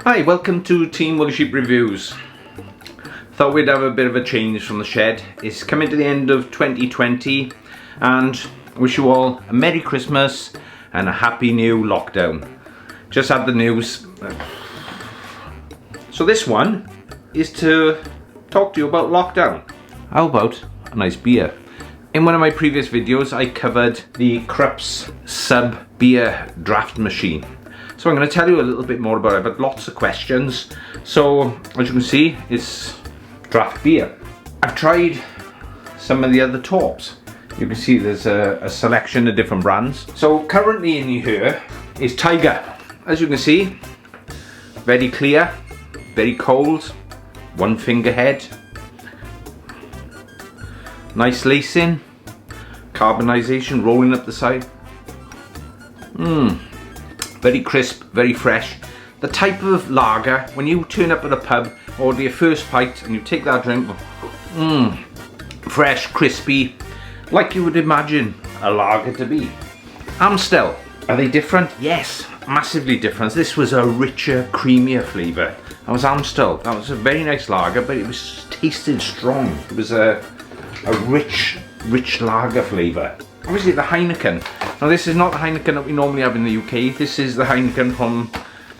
Hi, welcome to Team Woolly Sheep Reviews. Thought we'd have a bit of a change from the shed. It's coming to the end of 2020 and I wish you all a Merry Christmas and a Happy New Lockdown. Just had the news. So this one is to talk to you about lockdown. How about a nice beer? In one of my previous videos I covered the Krups Sub beer draft machine. So I'm going to tell you a little bit more about it. I've had lots of questions. So as you can see, it's draft beer. I've tried some of the other tops. You can see there's a selection of different brands. So currently in here is Tiger. As you can see, very clear, very cold, one finger head, nice lacing, carbonation rolling up the side. Very crisp, very fresh. The type of lager, when you turn up at a pub, order your first pint and you take that drink, fresh, crispy, like you would imagine a lager to be. Amstel, are they different? Yes, massively different. This was a richer, creamier flavour. That was Amstel. That was a very nice lager, but it was tasted strong. It was a rich lager flavour. Obviously the Heineken. Now this is not the Heineken that we normally have in the UK. This is the Heineken from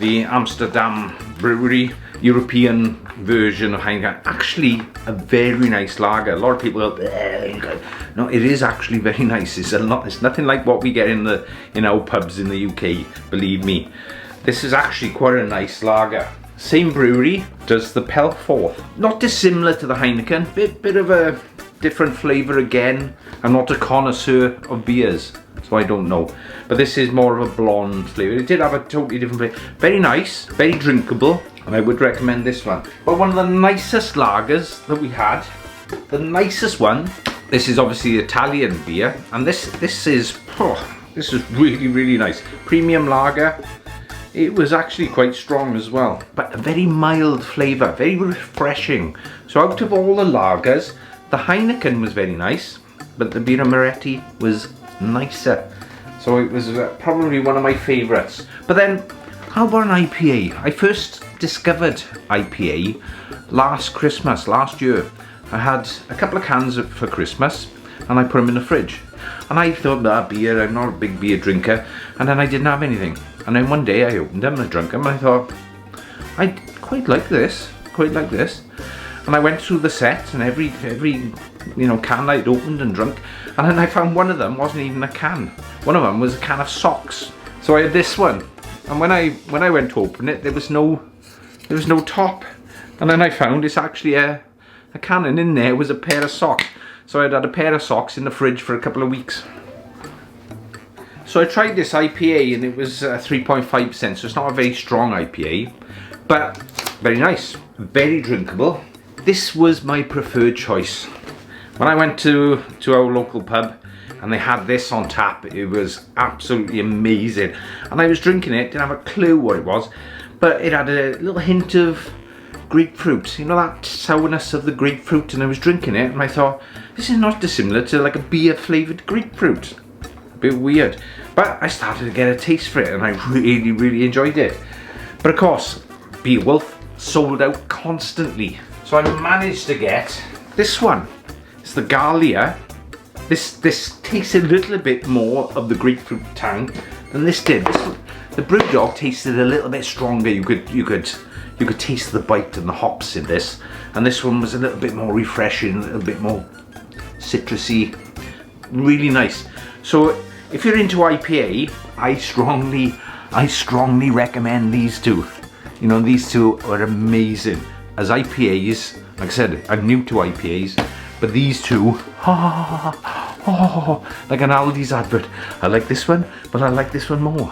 the Amsterdam brewery, European version of Heineken. Actually a very nice lager. A lot of people go, no, it is actually very nice. It's nothing like what we get in our pubs in the UK, believe me. This is actually quite a nice lager. Same brewery does the Pelforth. Not dissimilar to the Heineken, bit of a different flavour again. I'm not a connoisseur of beers, so I don't know. But this is more of a blonde flavour. It did have a totally different flavour. Very nice, very drinkable, and I would recommend this one. But one of the nicest lagers that we had, the nicest one, this is obviously Italian beer, and this is really nice. Premium lager. It was actually quite strong as well, but a very mild flavour, very refreshing. So out of all the lagers, the Heineken was very nice, but the Birra Moretti was nicer. So it was probably one of my favourites. But then, how about an IPA? I first discovered IPA last Christmas, last year. I had a couple of cans for Christmas and I put them in the fridge. And I thought, beer, I'm not a big beer drinker. And then I didn't have anything. And then one day I opened them and I drank them and I thought, I quite like this. And I went through the set and every can I'd opened and drunk, and then I found one of them wasn't even a can. One of them was a can of socks. So I had this one, and when I went to open it, there was no top. And then I found it's actually a can, and in there was a pair of socks. So I'd had a pair of socks in the fridge for a couple of weeks. So I tried this IPA and it was 3.5%, so it's not a very strong IPA, but very nice, very drinkable. This was my preferred choice. When I went to our local pub and they had this on tap, it was absolutely amazing. And I was drinking it, didn't have a clue what it was, but it had a little hint of grapefruit. You know, that sourness of the grapefruit, and I was drinking it and I thought, this is not dissimilar to like a beer flavoured grapefruit. A bit weird. But I started to get a taste for it and I really enjoyed it. But of course, BeerWulf sold out constantly. So I managed to get this one. It's the Gallia. This tasted a little bit more of the grapefruit tang than this did. The Brewdog tasted a little bit stronger. You could taste the bite and the hops in this, and this one was a little bit more refreshing, a little bit more citrusy. Really nice. So if you're into IPA, I strongly recommend these two. You know, these two are amazing. As IPAs, like I said, I'm new to IPAs, but these two, like an Aldi's advert. I like this one, but I like this one more.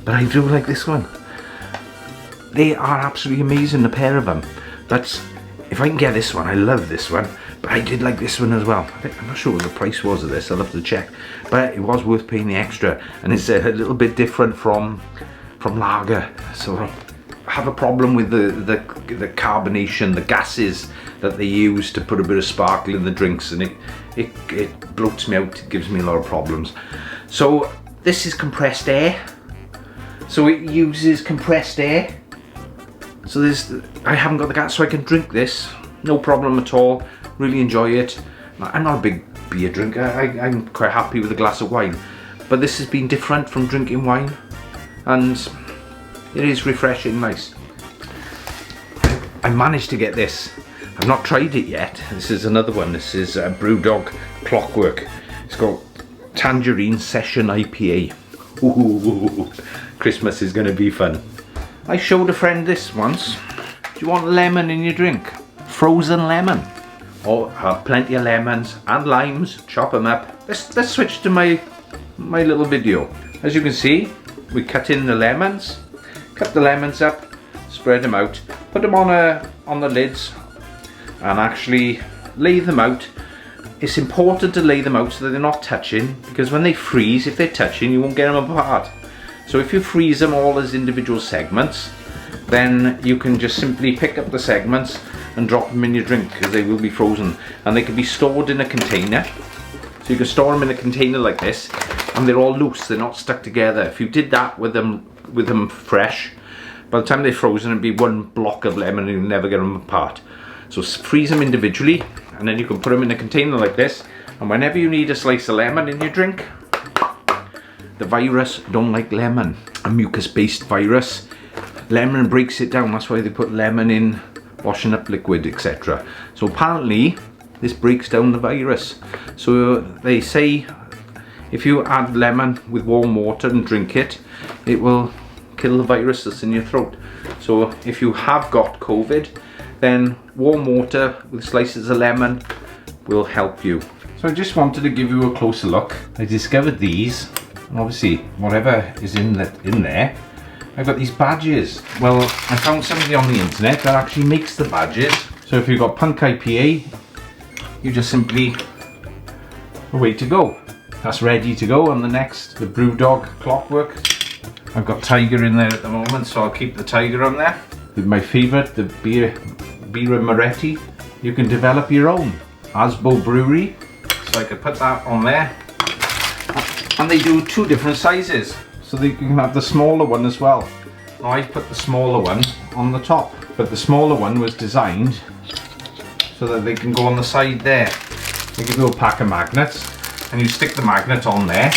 But I do like this one. They are absolutely amazing, the pair of them. That's, if I can get this one, I love this one, but I did like this one as well. I'm not sure what the price was of this, I'll have to check. But it was worth paying the extra, and it's a little bit different from lager. So I have a problem with the carbonation, the gases that they use to put a bit of sparkle in the drinks, and it bloats me out, it gives me a lot of problems. So this is compressed air. So it uses compressed air So I haven't got the gas, so I can drink this, no problem at all. Really enjoy it. I'm not a big beer drinker. I'm quite happy with a glass of wine, but this has been different from drinking wine, and it is refreshing, nice. I managed to get this. I've not tried it yet. This is another one. This is a BrewDog Clockwork. It's got Tangerine Session IPA. Ooh, Christmas is going to be fun. I showed a friend this once. Do you want lemon in your drink? Frozen lemon. Oh, have plenty of lemons and limes. Chop them up. Let's switch to my little video. As you can see, we cut in the lemons. Cut the lemons up. Spread them out. Put them on the lids. And actually lay them out. It's important to lay them out so that they're not touching, because when they freeze, if they're touching, you won't get them apart. So if you freeze them all as individual segments, then you can just simply pick up the segments and drop them in your drink, because they will be frozen, and they can be stored in a container. So you can store them in a container like this, and they're all loose, they're not stuck together. If you did that with them fresh, by the time they're frozen, it'd be one block of lemon and you'll never get them apart. So freeze them individually, and then you can put them in a container like this, and whenever you need a slice of lemon in your drink, the virus don't like lemon. A mucus-based virus. Lemon breaks it down, that's why they put lemon in washing up liquid, etc. So apparently, this breaks down the virus. So they say, if you add lemon with warm water and drink it, it will kill the virus that's in your throat. So if you have got COVID, then warm water with slices of lemon will help you. So I just wanted to give you a closer look. I discovered these, and obviously whatever is in there, I've got these badges. Well, I found somebody on the internet that actually makes the badges. So if you've got Punk IPA, you just simply away to go. That's ready to go. And the next, the BrewDog Clockwork. I've got Tiger in there at the moment, so I'll keep the Tiger on there. With my favourite, the Birra Moretti. You can develop your own. Asbo Brewery. So I could put that on there. And they do two different sizes. So you can have the smaller one as well. Now I put the smaller one on the top. But the smaller one was designed so that they can go on the side there. They give you a pack of magnets. And you stick the magnet on there.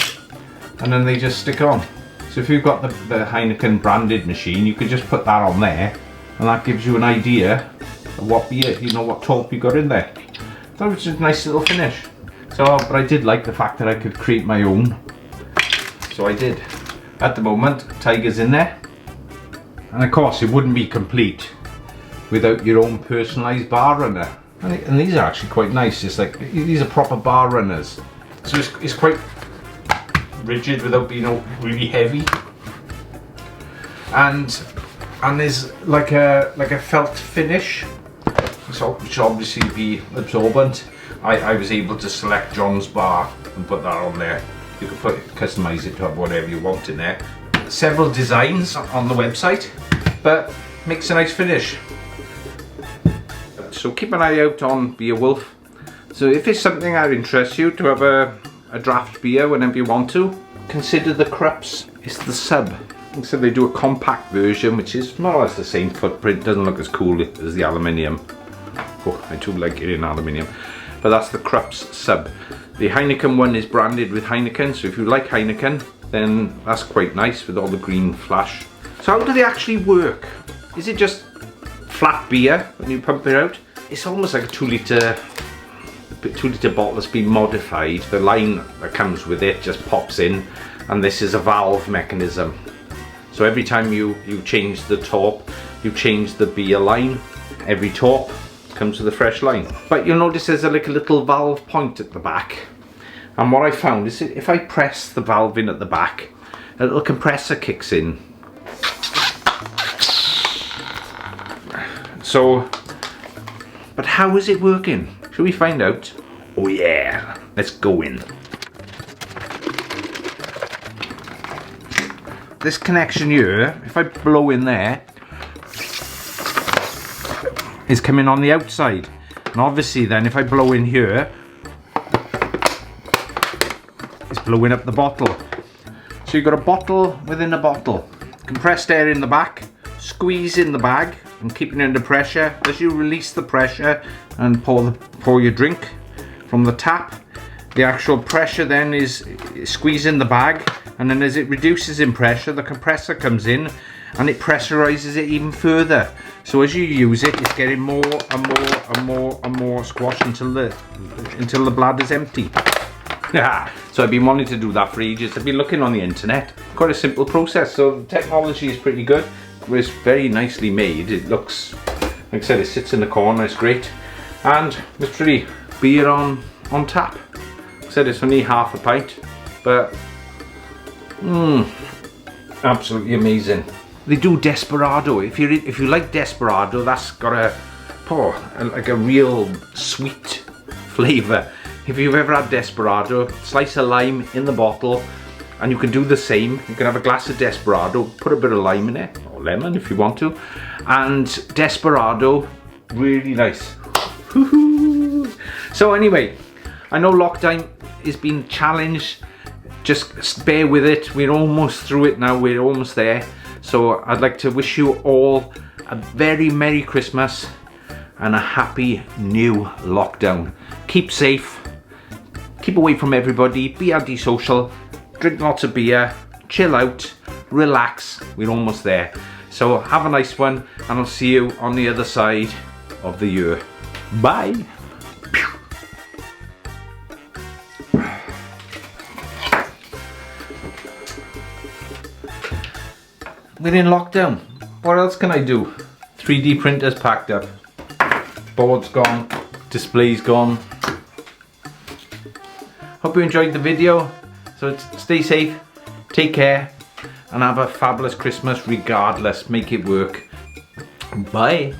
And then they just stick on. So if you've got the Heineken branded machine, you could just put that on there. And that gives you an idea of what beer, you know, what talk you got in there. So it's just a nice little finish. So, but I did like the fact that I could create my own. So I did. At the moment, Tiger's in there. And of course, it wouldn't be complete without your own personalised bar runner. And these are actually quite nice. It's like, these are proper bar runners. So it's quite rigid without being really heavy. And there's like a felt finish, which will obviously be absorbent. I was able to select John's bar and put that on there. You can customize it to have whatever you want in there. Several designs on the website, but makes a nice finish. So keep an eye out on BeerWulf. So if it's something that interests you to have a draft beer whenever you want to, consider the Krups. It's the Sub. So they do a compact version, which is more or less the same footprint. Doesn't look as cool as the aluminium. Oh, I do like it in aluminium. But that's the Krups Sub. The Heineken one is branded with Heineken, so if you like Heineken, then that's quite nice with all the green flash. So how do they actually work? Is it just flat beer when you pump it out? It's almost like a 2 litre bottle that's been modified. The line that comes with it just pops in, and this is a valve mechanism. So every time you change the top, you change the beer line. Every top comes with a fresh line. But you'll notice there's like a little valve point at the back. And what I found is if I press the valve in at the back, a little compressor kicks in. So, but how is it working? Shall we find out? Oh yeah, let's go in. This connection here, if I blow in there, is coming on the outside. And obviously then if I blow in here, it's blowing up the bottle. So you've got a bottle within a bottle. Compressed air in the back, squeeze in the bag, and keeping it under pressure. As you release the pressure and pour your drink from the tap, the actual pressure then is squeezing the bag, and then as it reduces in pressure, the compressor comes in and it pressurizes it even further. So as you use it, it's getting more and more and more and more squash until the bladder's empty. So I've been wanting to do that for ages. I've been looking on the internet. Quite a simple process. So the technology is pretty good. It's very nicely made. It looks, like I said, it sits in the corner. It's great, and literally beer on tap. Like I said, it's only half a pint, but absolutely amazing. They do Desperado. If you like Desperado, that's got like a real sweet flavour. If you've ever had Desperado, slice a lime in the bottle, and you can do the same. You can have a glass of Desperado, put a bit of lime in it, or lemon if you want to, and Desperado, really nice. So anyway, I know lockdown is being challenged. Just bear with it. We're almost through it now. We're almost there. So I'd like to wish you all a very Merry Christmas and a happy new lockdown. Keep safe. Keep away from everybody, be antisocial, drink lots of beer, chill out, relax. We're almost there. So have a nice one, and I'll see you on the other side of the year. Bye. We're in lockdown. What else can I do? 3D printers packed up. Board's gone. Display's gone. Hope you enjoyed the video. So stay safe, take care, and have a fabulous Christmas regardless. Make it work. Bye.